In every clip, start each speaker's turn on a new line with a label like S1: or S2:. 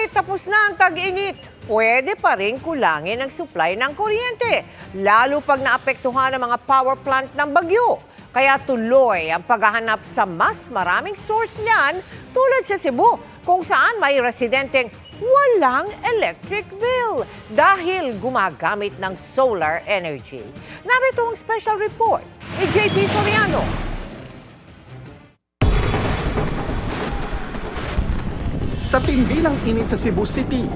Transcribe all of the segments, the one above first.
S1: Kahit tapos na ang tag-init, pwede pa rin kulangin ang supply ng kuryente, lalo pag naapektuhan ang mga power plant ng bagyo. Kaya tuloy ang paghahanap sa mas maraming source niyan tulad sa Cebu, kung saan may residenteng walang electric bill dahil gumagamit ng solar energy. Narito ang special report ni JP Soriano.
S2: Sa tindi ng init sa Cebu City,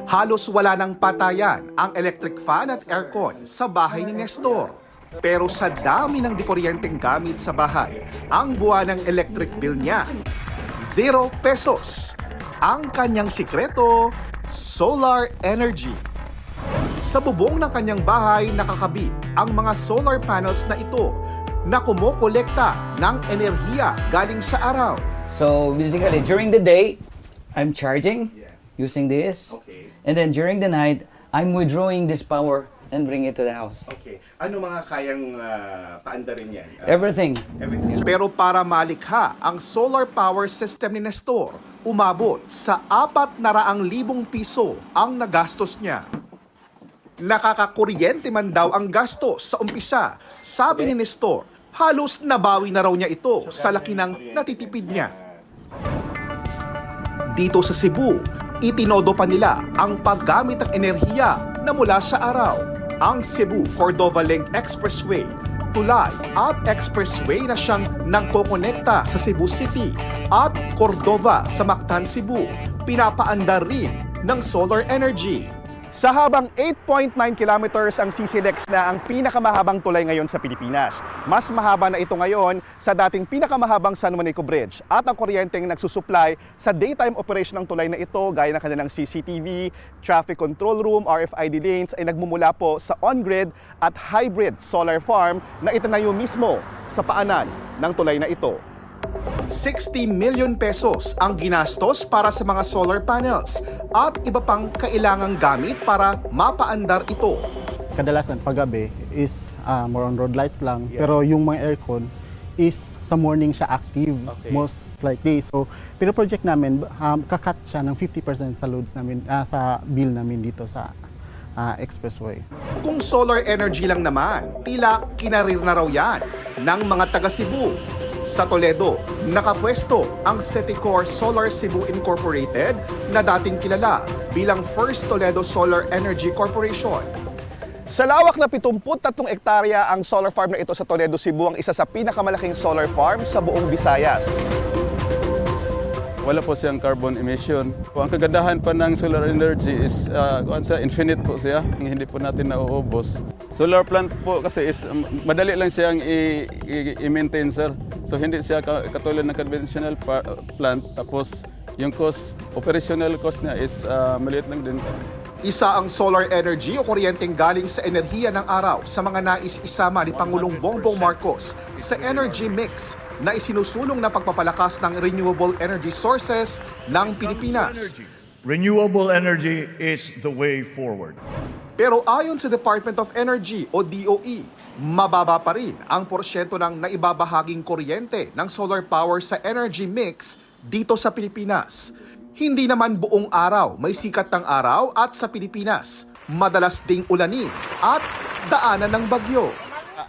S2: halos wala ng patayan ang electric fan at aircon sa bahay ni Nestor. Pero sa dami ng dikuryenteng gamit sa bahay, ang buwan ng electric bill niya, 0 pesos. Ang kanyang sikreto, solar energy. Sa bubong ng kanyang bahay nakakabit ang mga solar panels na ito na kumukolekta ng enerhiya galing sa araw.
S3: So basically, during the day, I'm charging using this.
S2: Okay.
S3: And then during the night, I'm withdrawing this power and bring it to the house.
S2: Okay. Ano mga kayang paandarin yan?
S3: Everything.
S2: Pero para malikha ang solar power system ni Nestor, umabot sa 400,000 piso ang nagastos niya. Nakakakuryente man daw ang gastos sa umpisa. Sabi ni Nestor, halos nabawi na raw niya ito sa laki ng natitipid niya. Dito sa Cebu, itinodo pa nila ang paggamit ng enerhiya na mula sa araw. Ang Cebu-Cordova Link Expressway, tulay at expressway na siyang nagkokonekta sa Cebu City at Cordova sa Mactan, Cebu, pinapaandar rin ng solar energy. Sa habang 8.9 kilometers ang CCLEX na ang pinakamahabang tulay ngayon sa Pilipinas. Mas mahaba na ito ngayon sa dating pinakamahabang San Juanico Bridge at ang kuryenteng nagsusupply sa daytime operation ng tulay na ito gaya ng kanilang CCTV, traffic control room, RFID lanes ay nagmumula po sa on-grid at hybrid solar farm na itinayo mismo sa paanan ng tulay na ito. 60 million pesos ang ginastos para sa mga solar panels at iba pang kailangang gamit para mapaandar ito.
S4: Kadalasan paggabi is more on road lights lang, pero yung mga aircon is sa morning siya active, most likely. So, pero project namin, kakat siya ng 50% sa loads namin, sa bill namin dito sa expressway.
S2: Kung solar energy lang naman, tila kinarir na raw yan ng mga taga Cebu. Sa Toledo, nakapwesto ang Ceticor Solar Cebu Incorporated na dating kilala bilang First Toledo Solar Energy Corporation. Sa lawak na 73 ektarya ang solar farm na ito sa Toledo, Cebu, ang isa sa pinakamalaking solar farm sa buong Visayas.
S5: Wala po siyang carbon emission. Ang kagandahan pa ng solar energy is infinite po siya. Hindi po natin nauubos. Solar plant po kasi is madali lang siyang i-maintain, sir. So hindi siya katulad ng conventional plant. Tapos yung operational cost niya is maliit lang din.
S2: Isa ang solar energy o kuryenteng galing sa enerhiya ng araw sa mga nais isama ni Pangulong Bongbong Marcos sa energy mix na isinusulong na pagpapalakas ng renewable energy sources ng Pilipinas.
S6: Renewable energy is the way forward.
S2: Pero ayon sa Department of Energy o DOE, mababa pa rin ang porsyento ng naibabahaging kuryente ng solar power sa energy mix dito sa Pilipinas. Hindi naman buong araw may sikat ng araw at sa Pilipinas, madalas ding ulanin at daanan ng bagyo.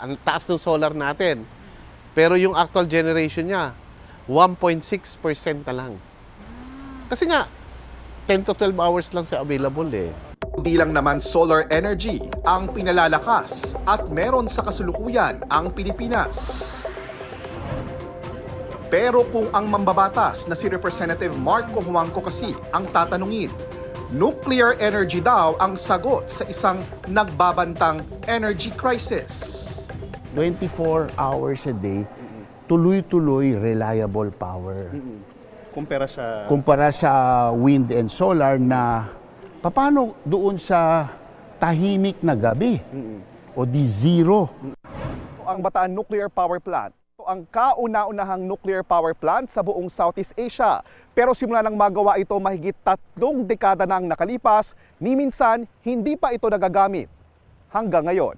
S7: Ang taas ng solar natin, pero yung actual generation niya, 1.6% na lang. Kasi nga, 10 to 12 hours lang siya available eh.
S2: Di lang naman solar energy ang pinalalakas at meron sa kasulukuyan ang Pilipinas. Pero kung ang mambabatas na si Representative Marco Huangco kasi ang tatanungin, nuclear energy daw ang sagot sa isang nagbabantang energy crisis.
S8: 24 hours a day, tuloy-tuloy reliable power. Kumpara sa wind and solar na paano doon sa tahimik na gabi o di zero.
S2: Ang Bataan Nuclear Power Plant ang kauna-unahang nuclear power plant sa buong Southeast Asia. Pero simula nang magawa ito mahigit 3 dekada nang nakalipas, ni minsan hindi pa ito nagagamit hanggang ngayon.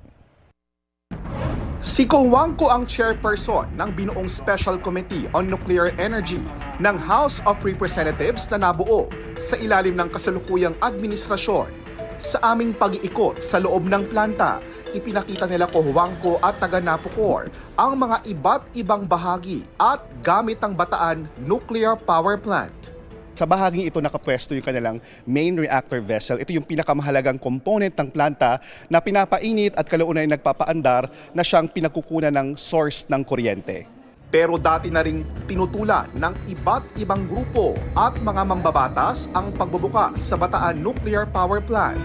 S2: Si Ko Wangko ang chairperson ng binuong Special Committee on Nuclear Energy ng House of Representatives na nabuo sa ilalim ng kasalukuyang administrasyon. Sa aming pag-iikot sa loob ng planta, ipinakita nila Ko Wangko at taga Napocor ang mga iba't ibang bahagi at gamit ng Bataan Nuclear Power Plant.
S9: Sa bahaging ito nakapwesto yung kanilang main reactor vessel. Ito yung pinakamahalagang component ng planta na pinapainit at kalaunan ay nagpapaandar na siyang pinagkukunan ng source ng kuryente.
S2: Pero dati na ring tinutulan ng iba't ibang grupo at mga mambabatas ang pagbubuka sa Bataan Nuclear Power Plant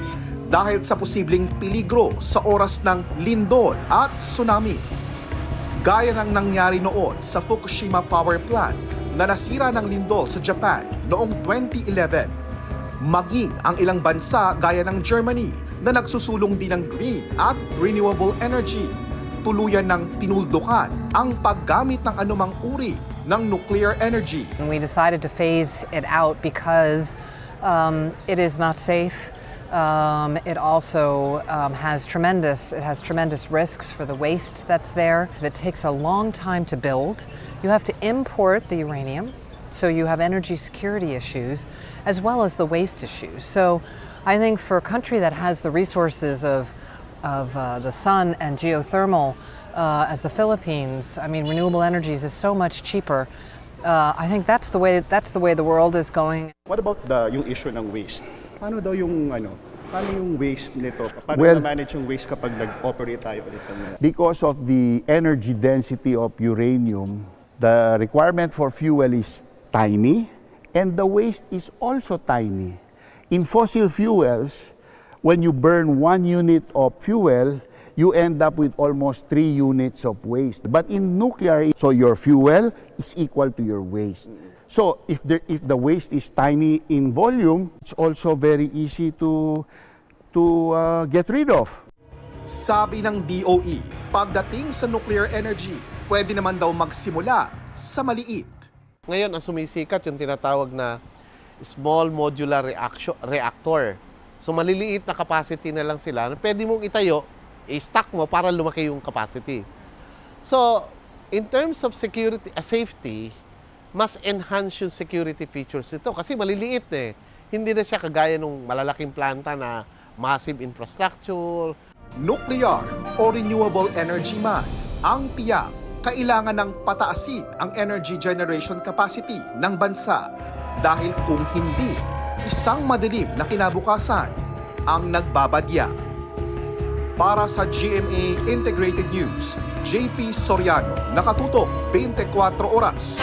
S2: dahil sa posibleng peligro sa oras ng lindol at tsunami. Gaya ng nangyari noon sa Fukushima Power Plant na nasira ng lindol sa Japan noong 2011. Maging ang ilang bansa gaya ng Germany na nagsusulong din ng green at renewable energy. Tuluyan ng tinuldukan ang paggamit ng anumang uri ng nuclear energy.
S10: And we decided to phase it out because it is not safe. It also has tremendous risks for the waste that's there. It takes a long time to build. You have to import the uranium, so you have energy security issues as well as the waste issues. So I think for a country that has the resources of the sun and geothermal as the Philippines, I mean, renewable energies is so much cheaper. I think that's the way the world is going.
S9: What about yung issue ng waste? Paano daw yung paano yung waste nito? Paano
S8: Well,
S9: na-manage yung waste kapag nag-operate tayo ulit ng
S8: Because of the energy density of uranium, the requirement for fuel is tiny and the waste is also tiny. In fossil fuels, when you burn 1 unit of fuel, you end up with almost 3 units of waste. But in nuclear, so your fuel is equal to your waste. So if the waste is tiny in volume, it's also very easy to get rid of.
S2: Sabi ng DOE, pagdating sa nuclear energy, pwede naman daw magsimula sa maliit.
S7: Ngayon, ang sumisikat yung tinatawag na small modular reactor. So, maliliit na capacity na lang sila. Pwede mong itayo, i-stack mo para lumaki yung capacity. So, in terms of safety, mas enhance yung security features nito kasi maliliit eh. Hindi na siya kagaya ng malalaking planta na massive infrastructure.
S2: Nuclear o renewable energy man, ang tiyak, kailangan ng pataasin ang energy generation capacity ng bansa. Dahil kung hindi, isang madilim na kinabukasan ang nagbabadya. Para sa GMA Integrated News, JP Soriano, nakatutok 24 oras.